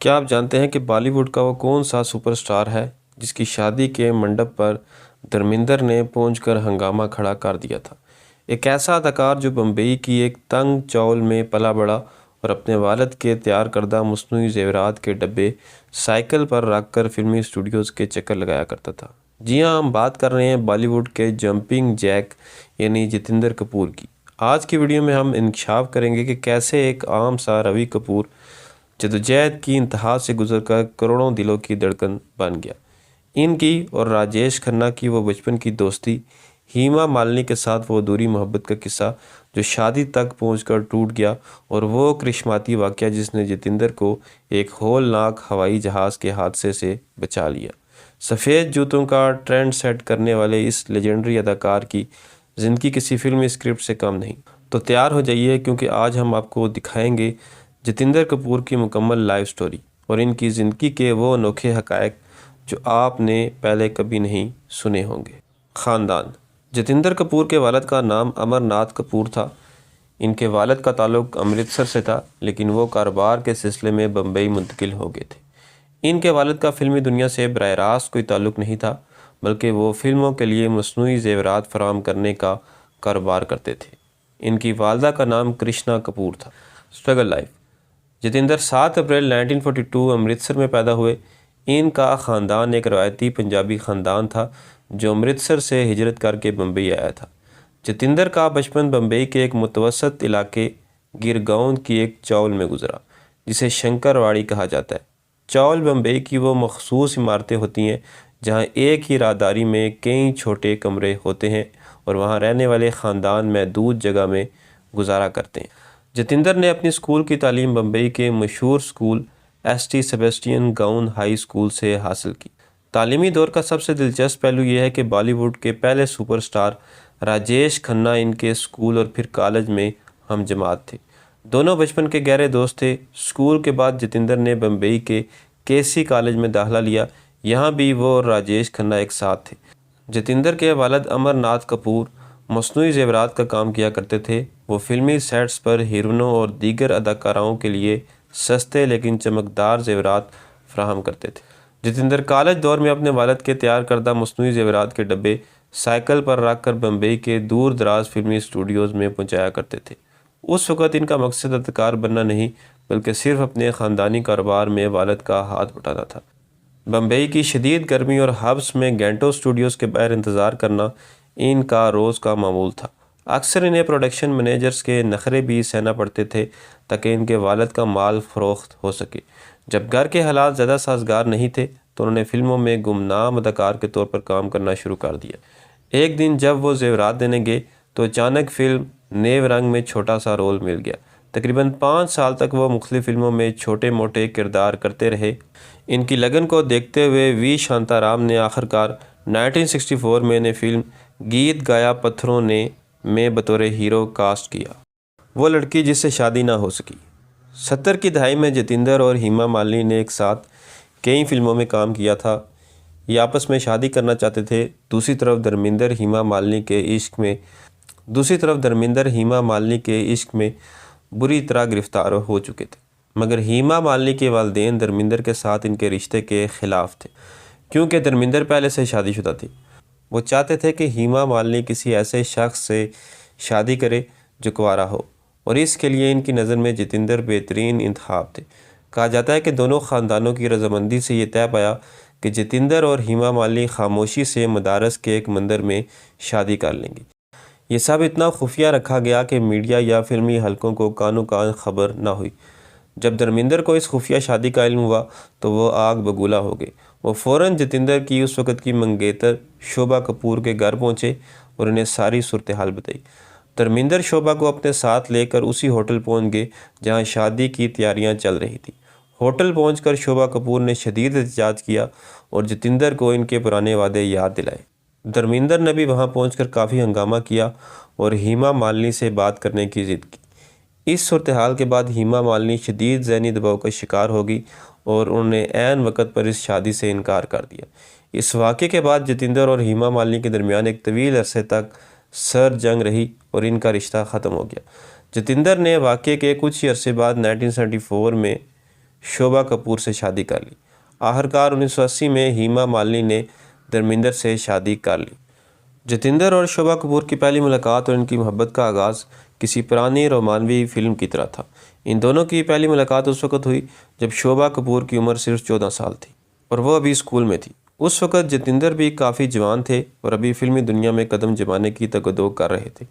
क्या आप जानते हैं कि बॉलीवुड का वो कौन सा सुपरस्टार है जिसकी शादी के मंडप पर धर्मेंद्र ने पहुंचकर हंगामा खड़ा कर दिया था। एक ऐसा अदाकार जो बम्बई की एक तंग चौल में पला बड़ा और अपने वालिद के तैयार करदा मसनूई जेवरात के डब्बे साइकिल पर रखकर फिल्मी स्टूडियोज़ के चक्कर लगाया करता था। जी हाँ, हम बात कर रहे हैं बॉलीवुड के जंपिंग जैक यानी जितेंद्र कपूर की। आज की वीडियो में हम इंकशाफ करेंगे कि कैसे एक आम सा रवि कपूर जद्दोजहद की इंतहा से गुजरकर करोड़ों दिलों की धड़कन बन गया। इनकी और राजेश खन्ना की वो बचपन की दोस्ती, हेमा मालिनी के साथ वो अधूरी मोहब्बत का किस्सा जो शादी तक पहुंचकर टूट गया, और वो करिश्माती वाक़या जिसने जितेंद्र को एक होलनाक हवाई जहाज़ के हादसे से बचा लिया। सफ़ेद जूतों का ट्रेंड सेट करने वाले इस लेजेंडरी अदाकार की ज़िंदगी किसी फिल्मी स्क्रिप्ट से कम नहीं। तो तैयार हो जाइए, क्योंकि आज हम आपको दिखाएंगे जितेंद्र कपूर की मुकम्मल लाइफ स्टोरी और इनकी ज़िंदगी के वो अनोखे हक़ाइक़ जो आपने पहले कभी नहीं सुने होंगे। ख़ानदान। जितेंद्र कपूर के वालिद का नाम अमरनाथ कपूर था। इनके वालिद का ताल्लुक़ अमृतसर से था, लेकिन वो कारोबार के सिलसिले में बम्बई मुंतकिल हो गए थे। इनके वालिद का फ़िल्मी दुनिया से बराह रास्त कोई ताल्लुक़ नहीं था, बल्कि वो फ़िल्मों के लिए मसनूई ज़ेवरात फराहम करने का कारोबार करते थे। इनकी वालदा का नाम कृष्णा कपूर था। Struggle life. जितेंद्र 7 अप्रैल 1942 अमृतसर में पैदा हुए। इनका ख़ानदान एक रवायती पंजाबी ख़ानदान था जो अमृतसर से हिजरत करके बम्बई आया था। जितेंद्र का बचपन बम्बई के एक मुतवसत इलाके गिरगांव की एक चौल में गुजरा, जिसे शंकरवाड़ी कहा जाता है। चौल बम्बई की वो मखसूस इमारतें होती हैं जहाँ एक ही राहदारी में कई छोटे कमरे होते हैं और वहाँ रहने वाले ख़ानदान महदूद जगह में गुजारा करते हैं। जितेंद्र ने अपनी स्कूल की तालीम बम्बई के मशहूर school ST. Sebastian gown high school से हासिल की। तालीमी दौर का सबसे दिलचस्प पहलू यह है कि बॉलीवुड के पहले सुपरस्टार राजेश खन्ना इनके स्कूल और फिर कॉलेज में हम जमात थे। दोनों बचपन के गहरे दोस्त थे। स्कूल के बाद जितेंद्र ने बम्बई के केसी कॉलेज में दाखिला लिया। यहाँ भी वो और राजेश खन्ना एक साथ थे। जितेंद्र के वालिद अमरनाथ कपूर मसनूई ज़ेवरात का काम किया करते थे। वो फिल्मी सेट्स पर हीरोइनों और दीगर अदाकाराओं के लिए सस्ते लेकिन चमकदार ज़ेवरात फराहम करते थे। जितेंद्र कॉलेज दौर में अपने वालिद के तैयार करदा मसनूई ज़ेवरात के डब्बे साइकिल पर रख कर बम्बई के दूर दराज फिल्मी स्टूडियोज़ में पहुँचाया करते थे। उस वक़्त इनका मकसद अदाकार बनना नहीं, बल्कि सिर्फ अपने ख़ानदानी कारोबार में वालिद का हाथ बटाना था। बम्बई की शदीद गर्मी और हब्स में घंटों स्टूडियोज़ के बाहर इंतज़ार करना इनका रोज़ का मामूल था। अक्सर इन्हें प्रोडक्शन मैनेजर्स के नखरे भी सहना पड़ते थे ताकि इनके वालिद का माल फ़रोख्त हो सके। जब घर के हालात ज़्यादा साजगार नहीं थे तो उन्होंने फ़िल्मों में गुमनाम अदाकार के तौर पर काम करना शुरू कर दिया। एक दिन जब वो ज़ेवरात देने गए तो अचानक फ़िल्म नेव रंग में छोटा सा रोल मिल गया। तकरीबन 5 साल तक वो मुख्तलिफ़ फ़िल्मों में छोटे मोटे किरदार करते रहे। इनकी लगन को देखते हुए वी शांताराम ने आखिरकार 1964 में इन्हें फ़िल्म गीत गाया पत्थरों ने में बतौर हीरो कास्ट किया। वो लड़की जिससे शादी ना हो सकी। 70 की दहाई में जितेंद्र और हेमा मालिनी ने एक साथ कई फिल्मों में काम किया था। ये आपस में शादी करना चाहते थे। दूसरी तरफ धर्मेंद्र हेमा मालिनी के इश्क में बुरी तरह गिरफ्तार हो चुके थे, मगर हेमा मालिनी के वालिदैन धर्मेंद्र के साथ इनके रिश्ते के ख़िलाफ़ थे, क्योंकि धर्मेंद्र पहले से शादीशुदा थी। वो चाहते थे कि हेमा मालिनी किसी ऐसे शख्स से शादी करे जो कुंवारा हो, और इसके लिए इनकी नज़र में जितेंद्र बेहतरीन इंतखाब थे। कहा जाता है कि दोनों ख़ानदानों की रजामंदी से ये तय पाया कि जितेंद्र और हेमा मालिनी खामोशी से मदारस के एक मंदिर में शादी कर लेंगी। ये सब इतना खुफिया रखा गया कि मीडिया या फिल्मी हलकों को कानो कान खबर ना हुई। जब धर्मेंद्र को इस खुफिया शादी का इल्म हुआ तो वो आग बबूला हो गए। वो फ़ौरन जितेंद्र की उस वक़्त की मंगेतर शोभा कपूर के घर पहुँचे और उन्हें सारी सूरत हाल बताई। धर्मेंद्र शोभा को अपने साथ लेकर उसी होटल पहुँच गए जहाँ शादी की तैयारियाँ चल रही थी। होटल पहुंचकर शोभा कपूर ने शदीद एहतजाज किया और जितेंद्र को इनके पुराने वादे याद दिलाए। धर्मेंद्र ने भी वहां पहुंचकर काफ़ी हंगामा किया और हेमा मालिनी से बात करने की ज़िद की। इस सूरत हाल के बाद हेमा मालिनी शदीद ज़हनी दबाव का शिकार होगी और उन्होंने ऐन वक़्त पर इस शादी से इनकार कर दिया। इस वाक़े के बाद जितेंद्र और हेमा मालिनी के दरमियान एक तवील अरसे तक सर जंग रही और इनका रिश्ता ख़त्म हो गया। जितेंद्र ने वाक़े के कुछ ही अरसे बाद 1974 में शोभा कपूर से शादी कर ली। आखिरकार 1980 में हेमा मालिनी ने धर्मेंद्र से शादी कर ली। जतिंदर और शोभा कपूर की पहली मुलाकात और इनकी मोहब्बत का आगाज़ किसी पुरानी रोमानवी फिल्म की तरह था। इन दोनों की पहली मुलाकात उस वक़्त हुई जब शोभा कपूर की उम्र सिर्फ 14 साल थी और वह अभी स्कूल में थी। उस वक़्त जतिंदर भी काफ़ी जवान थे और अभी फिल्मी दुनिया में कदम जमाने की तगदो कर रहे थे।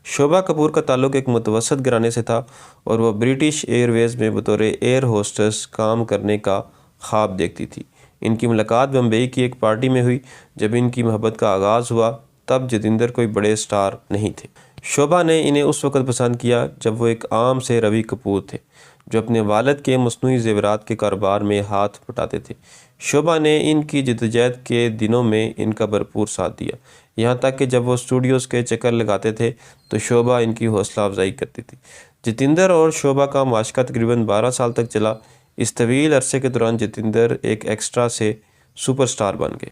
शोभा कपूर का ताल्लुक़ एक मुतवसत घराने से था और वह ब्रिटिश एयरवेज़ में बतौर एयर होस्टेस काम करने का ख्वाब देखती थी। इनकी मुलाकात बम्बई की एक पार्टी में हुई। जब इनकी मोहब्बत का आगाज़ हुआ तब जतिंदर कोई बड़े स्टार नहीं थे। शोभा ने इन्हें उस वक़्त पसंद किया जब वो एक आम से रवि कपूर थे जो अपने वालिद के मसनूई ज़ेवरात के कारोबार में हाथ बटाते थे। शोभा ने इनकी जद्दोजहद के दिनों में इनका भरपूर साथ दिया, यहाँ तक कि जब वो स्टूडियोज़ के चक्कर लगाते थे तो शोभा इनकी हौसला अफजाई करती थी। जतिंदर और शोभा का माशका तकरीबन 12 साल तक चला। इस तवील अरसे के दौरान जतिंदर एक एक्स्ट्रा से सुपरस्टार बन गए।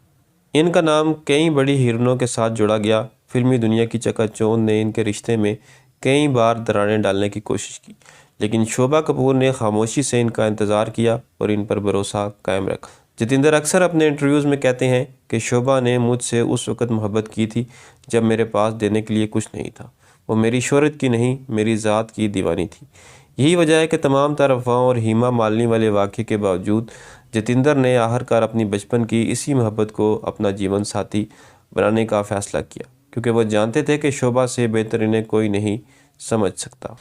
इनका नाम कई बड़ी हीरोइनों के साथ जोड़ा गया। फिल्मी दुनिया की चकाचौंध ने इनके रिश्ते में कई बार दरारें डालने की कोशिश की, लेकिन शोभा कपूर ने खामोशी से इनका इंतज़ार किया और इन पर भरोसा कायम रखा। जतिंदर अक्सर अपने इंटरव्यूज़ में कहते हैं कि शोभा ने मुझसे उस वक़्त मोहब्बत की थी जब मेरे पास देने के लिए कुछ नहीं था। वो मेरी शोहरत की नहीं, मेरी ज़ात की दीवानी थी। यही वजह है कि तमाम तर अफवाहों और हेमा मालिनी वाले वाक़े के बावजूद जतिंदर ने आखिरकार अपनी बचपन की इसी मोहब्बत को अपना जीवन साथी बनाने का फ़ैसला किया, क्योंकि वो जानते थे कि शोभा से बेहतर इन्हें कोई नहीं समझ सकता।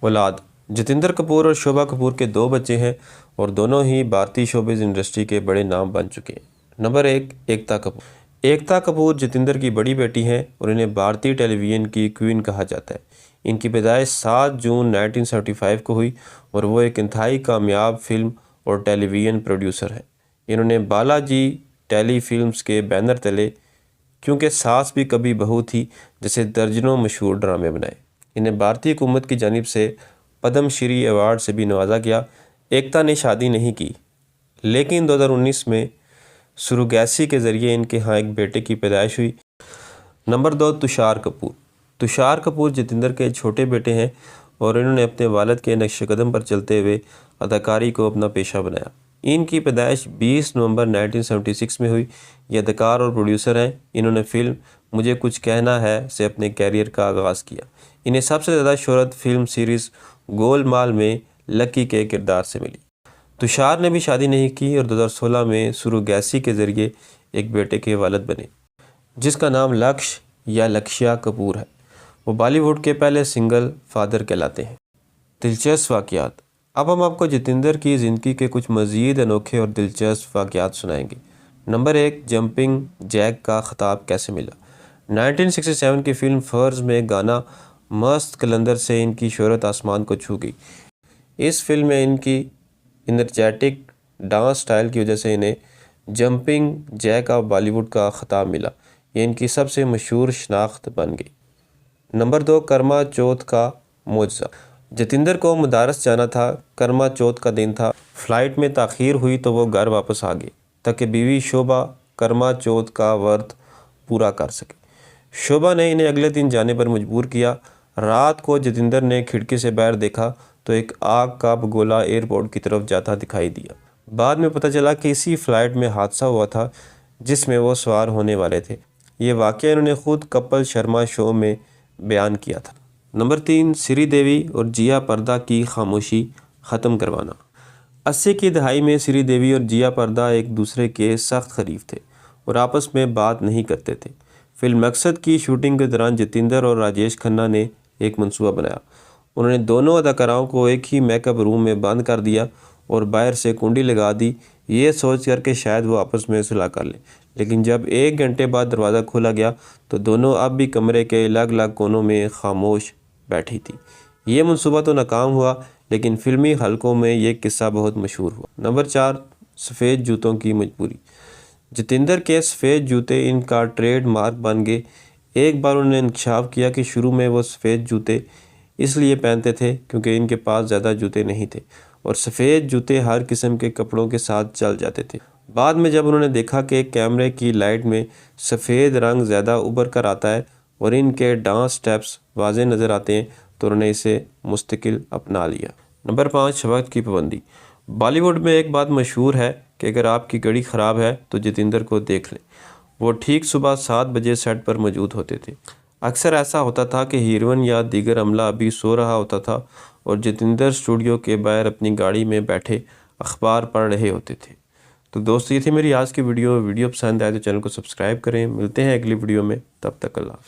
औलाद: जतिंदर कपूर और शोभा कपूर के 2 बच्चे हैं और दोनों ही भारतीय शोबिज़ इंडस्ट्री के बड़े नाम बन चुके हैं। नंबर 1, एकता कपूर। एकता कपूर जतिंदर की बड़ी बेटी हैं और इन्हें भारतीय टेलीविज़न की क्वीन कहा जाता है। इनकी पैदाइश 7 जून 1975 को हुई और वो एक इंतहाई कामयाब फिल्म और टेलीविज़न प्रोड्यूसर हैं। इन्होंने बालाजी टेली फिल्म्स के बैनर तले क्योंकि सास भी कभी बहू थी जैसे दर्जनों मशहूर ड्रामे बनाए। इन्हें भारतीय हुकूमत की जानिब से पद्म श्री अवार्ड से भी नवाजा गया। एकता ने शादी नहीं की, लेकिन 2019 में सुरुगैसी के ज़रिए इनके यहाँ एक बेटे की पैदाइश हुई। नंबर 2, तुषार कपूर। तुषार कपूर जतिंदर के छोटे बेटे हैं और इन्होंने अपने वालिद के नक्श कदम पर चलते हुए अदाकारी को अपना पेशा बनाया। इनकी पैदाइश 20 नवंबर 1976 में हुई। ये अदाकार और प्रोड्यूसर हैं। इन्होंने फिल्म मुझे कुछ कहना है से अपने कैरियर का आगाज़ किया। इन्हें सबसे ज़्यादा शोहरत फिल्म सीरीज़ गोलमाल में लकी के किरदार से मिली। तुषार ने भी शादी नहीं की और 2016 में सुरुगैसी के ज़रिए एक बेटे के वालिद बने जिसका नाम लक्ष्य या लक्ष्या कपूर है। वो बॉलीवुड के पहले सिंगल फादर कहलाते हैं। दिलचस्प वाक़यात। अब हम आपको जतिंदर की ज़िंदगी के कुछ मज़ीद अनोखे और दिलचस्प वाक़यात सुनाएंगे। नंबर 1, जंपिंग जैक का खिताब कैसे मिला। 1967 की फिल्म फ़र्ज़ में गाना मस्त कलंदर से इनकी शोहरत आसमान को छू गई। इस फिल्म में इनकी एनर्जेटिक डांस स्टाइल की वजह से इन्हें जंपिंग जैक ऑफ बॉलीवुड का खिताब मिला। ये इनकी सबसे मशहूर शनाख्त बन गई। नंबर 2, कर्मा चौथ का मौजज़ा। जतिंदर को मदारस जाना था। कर्मा चौथ का दिन था। फ़्लाइट में ताख़ीर हुई तो वो घर वापस आ गए ताकि बीवी शोभा कर्मा चौथ का व्रत पूरा कर सके। शोभा ने इन्हें अगले दिन जाने पर मजबूर किया। रात को जतिंदर ने खिड़की से बाहर देखा तो एक आग का भगोला एयरपोर्ट की तरफ जाता दिखाई दिया। बाद में पता चला कि इसी फ़्लाइट में हादसा हुआ था जिसमें वो सवार होने वाले थे। ये वाक़या इन्होंने ख़ुद कपिल शर्मा शो में बयान किया था। नंबर 3, श्रीदेवी और जिया पर्दा की खामोशी ख़त्म करवाना। 80 की दहाई में श्रीदेवी और जिया पर्दा एक दूसरे के सख्त खरीफ थे और आपस में बात नहीं करते थे। फिल्म मकसद की शूटिंग के दौरान जतिंदर और राजेश खन्ना ने एक मंसूबा बनाया। उन्होंने दोनों अदाकाराओं को एक ही मेकअप रूम में बंद कर दिया और बाहर से कुंडी लगा दी, ये सोच कर के शायद वो आपस में सुलह कर लें। लेकिन जब 1 घंटे बाद दरवाज़ा खोला गया तो दोनों अब भी कमरे के अलग अलग कोनों में खामोश बैठी थी। ये मंसूबा तो नाकाम हुआ, लेकिन फिल्मी हलकों में ये किस्सा बहुत मशहूर हुआ। नंबर 4, सफ़ेद जूतों की मजबूरी। जतिंदर के सफ़ेद जूते इनका ट्रेड मार्क बन गए। एक बार उन्होंने इंकशाफ किया कि शुरू में वो सफ़ेद जूते इसलिए पहनते थे क्योंकि इनके पास ज़्यादा जूते नहीं थे और सफ़ेद जूते हर किस्म के कपड़ों के साथ चल जाते थे। बाद में जब उन्होंने देखा कि कैमरे की लाइट में सफ़ेद रंग ज़्यादा उभर कर आता है और इनके डांस स्टेप्स वाज़े नज़र आते हैं तो उन्होंने इसे मुस्तकिल अपना लिया। नंबर 5, वक्त की पाबंदी। बॉलीवुड में एक बात मशहूर है कि अगर आपकी घड़ी ख़राब है तो जतिंदर को देख लें। वो ठीक सुबह 7 बजे सेट पर मौजूद होते थे। अक्सर ऐसा होता था कि हीरोइन या दीगर अमला अभी सो रहा होता था और जतिंदर स्टूडियो के बाहर अपनी गाड़ी में बैठे अखबार पढ़ रहे होते थे। तो दोस्तों, ये थी मेरी आज की वीडियो पसंद आए तो चैनल को सब्सक्राइब करें। मिलते हैं अगली वीडियो में, तब तक अल्लाह हाफ़िज़।